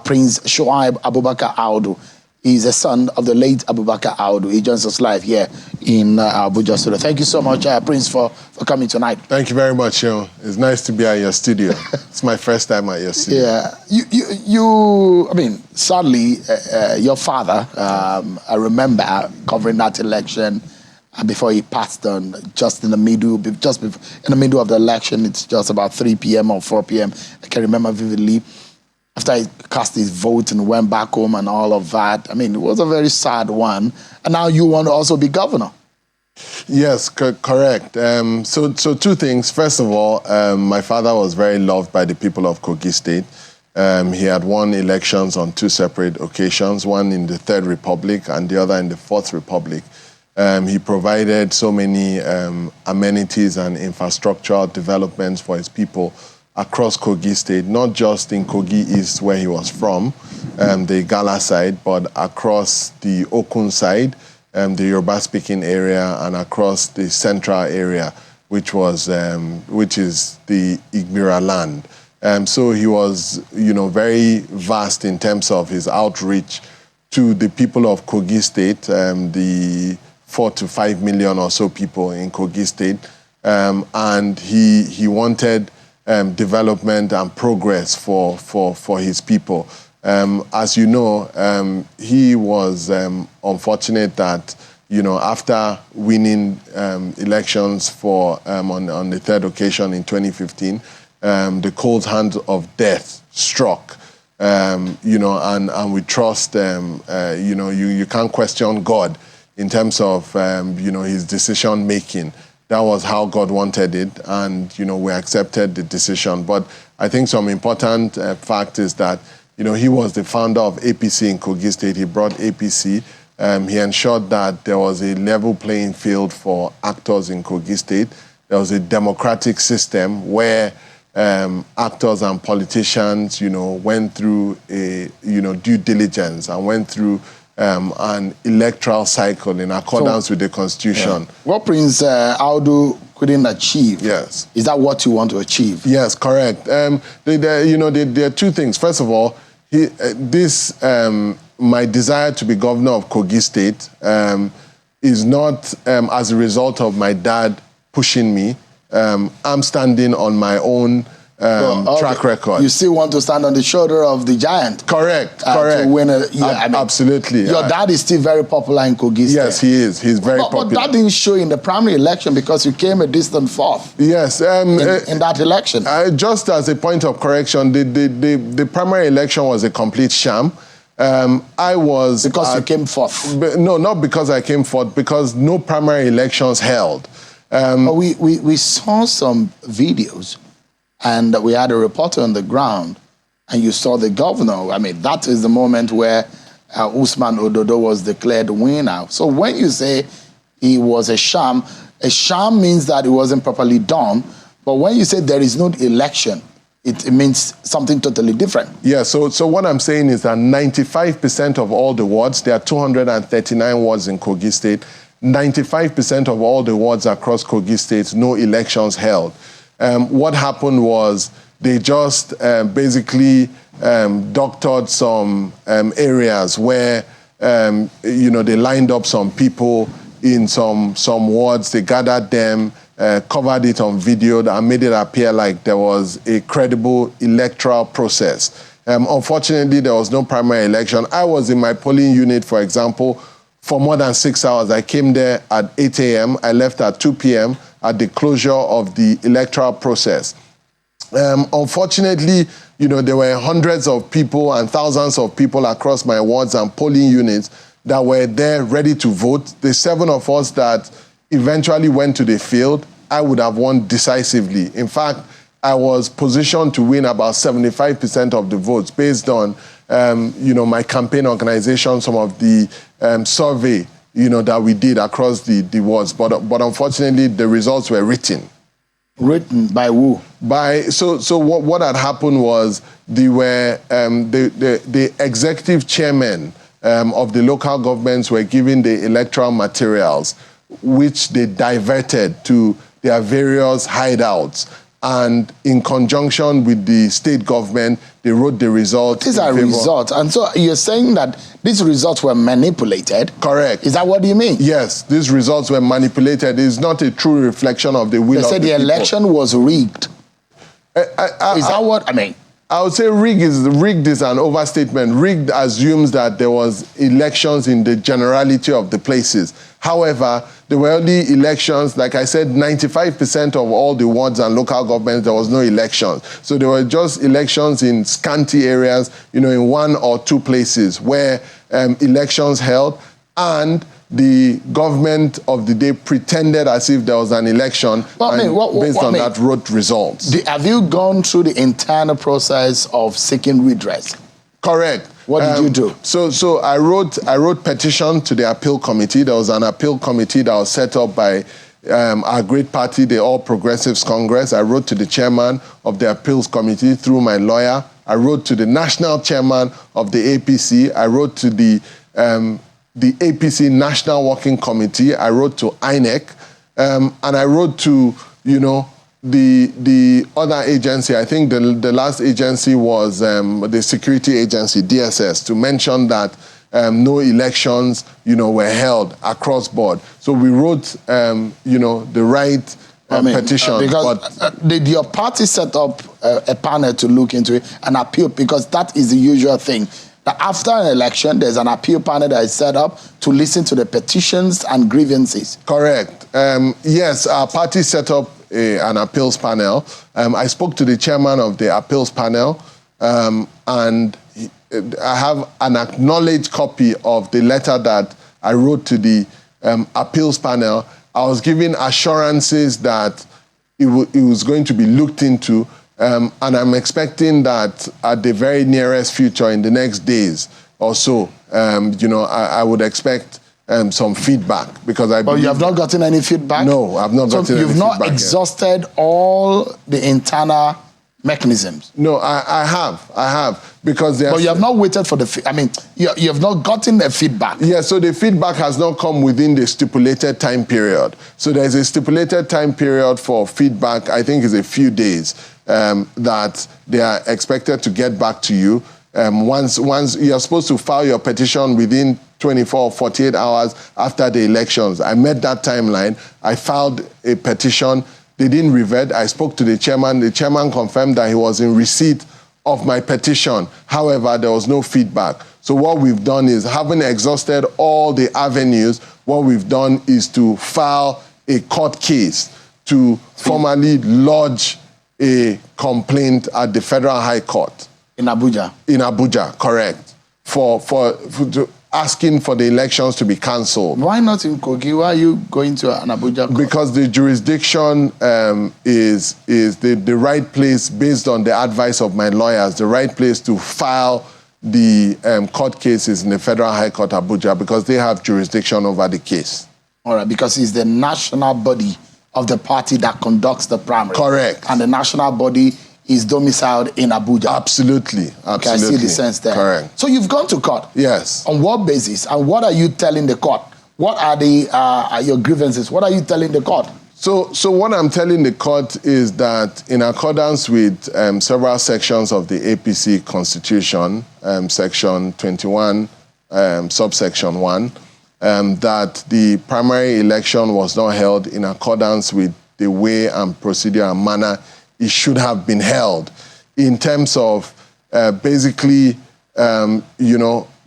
[SPEAKER 1] Prince Shoaib Abubakar Audu. He's a son of the late Abubakar Audu. He joins us live here in Abuja studio. Thank you so much, Prince, for coming tonight.
[SPEAKER 11] Thank you very much. It's nice to be at your studio. It's my first time at your studio.
[SPEAKER 1] Yeah, I mean, sadly, your father, I remember covering that election before he passed on, just in the middle of the election. It's just about 3 p.m. or 4 p.m. I can remember vividly. After he cast his vote and went back home and all of that. I mean, it was a very sad one. And now you want to also be governor.
[SPEAKER 11] Yes, correct. So two things. First of all, my father was very loved by the people of Kogi State. He had won elections on 2 separate occasions, one in the Third Republic and the other in the Fourth Republic. He provided so many amenities and infrastructural developments for his people across Kogi State, not just in Kogi East where he was from, the Gala side, but across the Okun side, the Yoruba-speaking area, and across the central area, which is the Igbira land. So he was, very vast in terms of his outreach to the people of Kogi State, the 4 to 5 million or so people in Kogi State, and he wanted development and progress for his people. As you know, he was unfortunate that, after winning elections on the third occasion in 2015, the cold hand of death struck. And we trust, you can't question God in terms of, his decision making. That was how God wanted it, and we accepted the decision. But I think some important fact is that he was the founder of APC in Kogi State. He brought APC. He ensured that there was a level playing field for actors in Kogi State. There was a democratic system where actors and politicians, went through a due diligence and went through an electoral cycle in accordance with the Constitution.
[SPEAKER 1] Yeah. What Prince Audu couldn't achieve,
[SPEAKER 11] yes,
[SPEAKER 1] is that what you want to achieve?
[SPEAKER 11] Yes, correct. There are two things. First of all, my desire to be governor of Kogi State is not as a result of my dad pushing me. I'm standing on my own track record.
[SPEAKER 1] You still want to stand on the shoulder of the giant.
[SPEAKER 11] Correct.
[SPEAKER 1] To win
[SPEAKER 11] absolutely.
[SPEAKER 1] Your dad is still very popular in Kogi State.
[SPEAKER 11] Yes, he is. He's very popular.
[SPEAKER 1] But that didn't show in the primary election because you came a distant fourth.
[SPEAKER 11] Yes.
[SPEAKER 1] In that election.
[SPEAKER 11] Just as a point of correction, the primary election was a complete sham. I was...
[SPEAKER 1] Because you came fourth.
[SPEAKER 11] No, not because I came fourth, because no primary elections held.
[SPEAKER 1] But we saw some videos, and we had a reporter on the ground, and you saw the governor. I mean, that is the moment where Usman Ododo was declared winner. So when you say he was a sham means that it wasn't properly done. But when you say there is no election, it means something totally different.
[SPEAKER 11] Yeah, so what I'm saying is that 95% of all the wards, there are 239 wards in Kogi State, 95% of all the wards across Kogi State, no elections held. What happened was they just basically doctored some areas where, they lined up some people in some wards, they gathered them, covered it on video and made it appear like there was a credible electoral process. Unfortunately, there was no primary election. I was in my polling unit, for example, for more than 6 hours. I came there at 8 a.m., I left at 2 p.m., at the closure of the electoral process. Unfortunately, there were hundreds of people and thousands of people across my wards and polling units that were there ready to vote. The 7 of us that eventually went to the field, I would have won decisively. In fact, I was positioned to win about 75% of the votes based on, my campaign organization, some of the survey, that we did across the wards. But unfortunately, the results were written.
[SPEAKER 1] Written by who?
[SPEAKER 11] So what had happened was the executive chairman of the local governments were given the electoral materials, which they diverted to their various hideouts. And in conjunction with the state government, they wrote the results.
[SPEAKER 1] These are results. And so you're saying that these results were manipulated?
[SPEAKER 11] Correct.
[SPEAKER 1] Is that what you mean?
[SPEAKER 11] Yes, these results were manipulated. It's not a true reflection of the will of the people.
[SPEAKER 1] They said the election was rigged. Is that what I mean?
[SPEAKER 11] I would say rigged is an overstatement. Rigged assumes that there was elections in the generality of the places. However, there were only elections, like I said, 95% of all the wards and local governments, there was no elections. So there were just elections in scanty areas, in 1 or 2 places where elections held, and the government of the day pretended as if there was an election based on that wrote results.
[SPEAKER 1] Have you gone through the internal process of seeking redress?
[SPEAKER 11] Correct.
[SPEAKER 1] What did you do?
[SPEAKER 11] So I wrote petition to the appeal committee. There was an appeal committee that was set up by our great party, the All Progressives Congress. I wrote to the chairman of the appeals committee through my lawyer. I wrote to the national chairman of the APC. I wrote to the APC National Working Committee. I wrote to INEC, and I wrote to, the other agency. I think the last agency was the security agency, DSS, to mention that no elections, were held across board. So we wrote, the right petition.
[SPEAKER 1] Did your party set up a panel to look into it and appeal? Because that is the usual thing. After an election, there's an appeal panel that is set up to listen to the petitions and grievances.
[SPEAKER 11] Correct. Yes, our party set up an appeals panel. I spoke to the chairman of the appeals panel, and I have an acknowledged copy of the letter that I wrote to the appeals panel. I was given assurances that it was going to be looked into. And I'm expecting that at the very nearest future, in the next days or so, I would expect some feedback because I.
[SPEAKER 1] But you have not gotten any feedback?
[SPEAKER 11] No, I've not gotten any feedback.
[SPEAKER 1] So you've not exhausted all the internal mechanisms?
[SPEAKER 11] No, I have because
[SPEAKER 1] But you have not waited for you have not gotten a feedback.
[SPEAKER 11] Yeah, so the feedback has not come within the stipulated time period. So there's a stipulated time period for feedback. I think it's a few days. That they are expected to get back to you. Once you're supposed to file your petition within 24 or 48 hours after the elections. I met that timeline. I filed a petition. They didn't revert. I spoke to the chairman. The chairman confirmed that he was in receipt of my petition. However, there was no feedback. So what we've done is, having exhausted all the avenues, what we've done is to file a court case to formally lodge a complaint at the Federal High Court.
[SPEAKER 1] In Abuja? In
[SPEAKER 11] Abuja, correct. For asking for the elections to be cancelled.
[SPEAKER 1] Why not in Kogi? Why are you going to an Abuja court?
[SPEAKER 11] Because the jurisdiction is the right place, based on the advice of my lawyers, the right place to file the court cases in the Federal High Court, Abuja, because they have jurisdiction over the case.
[SPEAKER 1] All right, because it's the national body of the party that conducts the primary.
[SPEAKER 11] Correct.
[SPEAKER 1] And the national body is domiciled in Abuja.
[SPEAKER 11] Absolutely.
[SPEAKER 1] Okay, I see the sense there.
[SPEAKER 11] Correct.
[SPEAKER 1] So you've gone to court?
[SPEAKER 11] Yes.
[SPEAKER 1] On what basis? And what are you telling the court? What are your grievances? What are you telling the court?
[SPEAKER 11] So what I'm telling the court is that in accordance with several sections of the APC Constitution, Section 21, subsection 1, that the primary election was not held in accordance with the way and procedure and manner it should have been held, in terms of basically,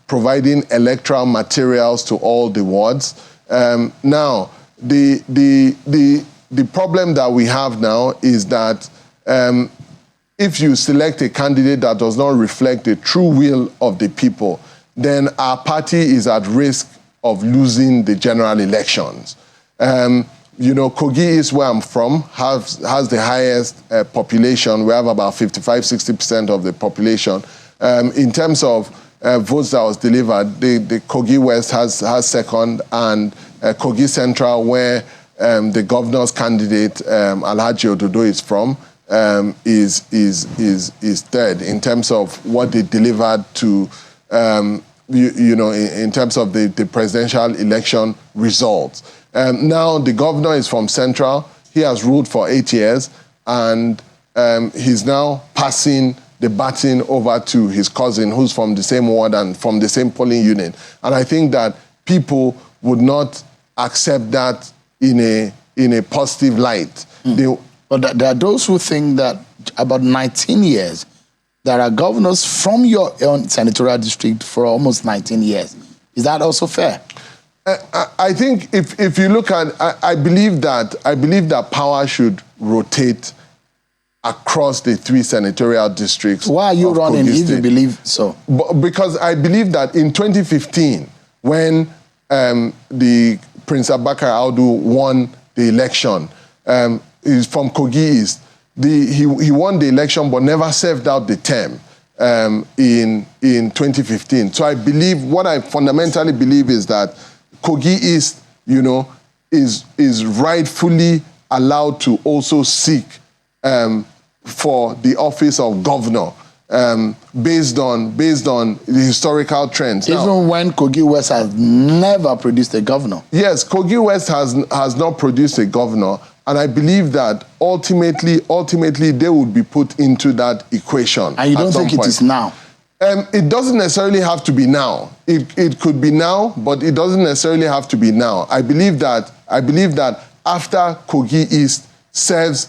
[SPEAKER 11] providing electoral materials to all the wards. Now, the the problem that we have now is that if you select a candidate that does not reflect the true will of the people, then our party is at risk of losing the general elections. You know, Kogi is where I'm from, has the highest population. We have about 55-60% of the population. In terms of votes that was delivered, the Kogi West has second, and Kogi Central, where the governor's candidate, Alhaji Ododo, is from, is third in terms of what they delivered to, you know, in terms of the presidential election results. Now the governor is from Central. He has ruled for 8 years, and he's now passing the baton over to his cousin, who's from the same ward and from the same polling unit. And I think that people would not accept that in a positive light.
[SPEAKER 1] But there are those who think that about 19 years, there are governors from your own senatorial district for almost 19 years. Is that also fair?
[SPEAKER 11] I think if you look at, I believe that power should rotate across the 3 senatorial districts.
[SPEAKER 1] Why are you running if you believe so?
[SPEAKER 11] Because I believe that in 2015, when the Prince Abubakar Audu won the election, he's from Kogi East. He won the election but never served out the term in 2015. So I believe, what I fundamentally believe is that Kogi East, you know, is rightfully allowed to also seek for the office of governor based on the historical trends.
[SPEAKER 1] Even when Kogi West has never produced a governor.
[SPEAKER 11] Yes, Kogi West has not produced a governor, and I believe that ultimately they would be put into that equation.
[SPEAKER 1] And you don't think it is now?
[SPEAKER 11] It doesn't necessarily have to be now. It could be now, but it doesn't necessarily have to be now. I believe that after Kogi East serves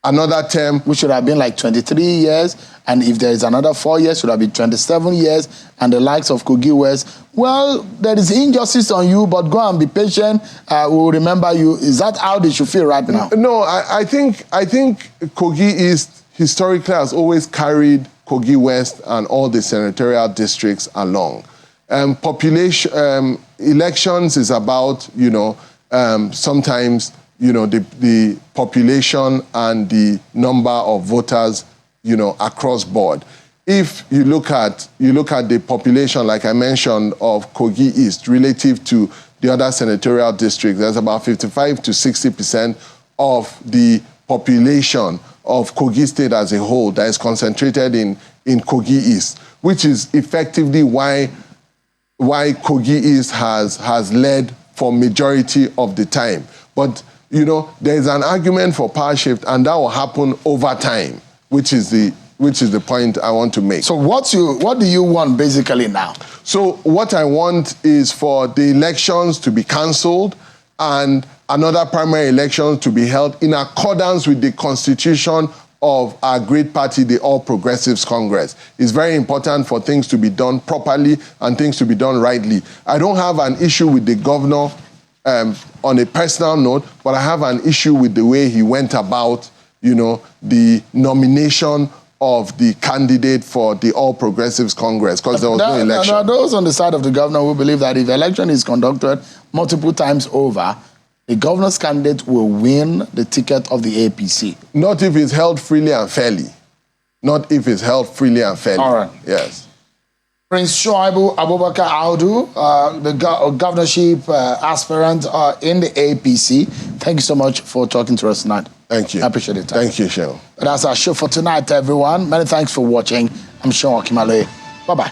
[SPEAKER 11] another term,
[SPEAKER 1] which should have been like 23 years, and if there is another 4 years, should have been 27 years, and the likes of Kogi West, well, there is injustice on you, but go and be patient. We'll remember you. Is that how they should feel right now?
[SPEAKER 11] No, I think Kogi East historically has always carried Kogi West and all the senatorial districts along. Elections is about, you know, sometimes, you know, the population and the number of voters, you know, across board. If you look at the population, like I mentioned, of Kogi East relative to the other senatorial districts, there's about 55 to 60% of the population of Kogi State as a whole that is concentrated in Kogi East, which is effectively why Kogi East has led for majority of the time. But, you know, there is an argument for power shift, and that will happen over time, which is the point I want to make.
[SPEAKER 1] So what do you want basically now?
[SPEAKER 11] So what I want is for the elections to be cancelled and another primary election to be held in accordance with the constitution of our great party, the All Progressives Congress. It's very important for things to be done properly and things to be done rightly. I don't have an issue with the governor on a personal note, but I have an issue with the way he went about, you know, the nomination of the candidate for the All Progressives Congress, because there was no election.
[SPEAKER 1] There are those on the side of the governor who believe that if the election is conducted multiple times over, the governor's candidate will win the ticket of the APC.
[SPEAKER 11] Not if it's held freely and fairly. Not if it's held freely and fairly.
[SPEAKER 1] All right.
[SPEAKER 11] Yes.
[SPEAKER 1] Prince Shuaibu Abubakar Audu, the governorship aspirant in the APC. Thank you so much for talking to us tonight.
[SPEAKER 11] Thank you.
[SPEAKER 1] I appreciate it.
[SPEAKER 11] Thank you, Shell.
[SPEAKER 1] That's our show for tonight, everyone. Many thanks for watching. I'm Sean Okimaloye. Bye-bye.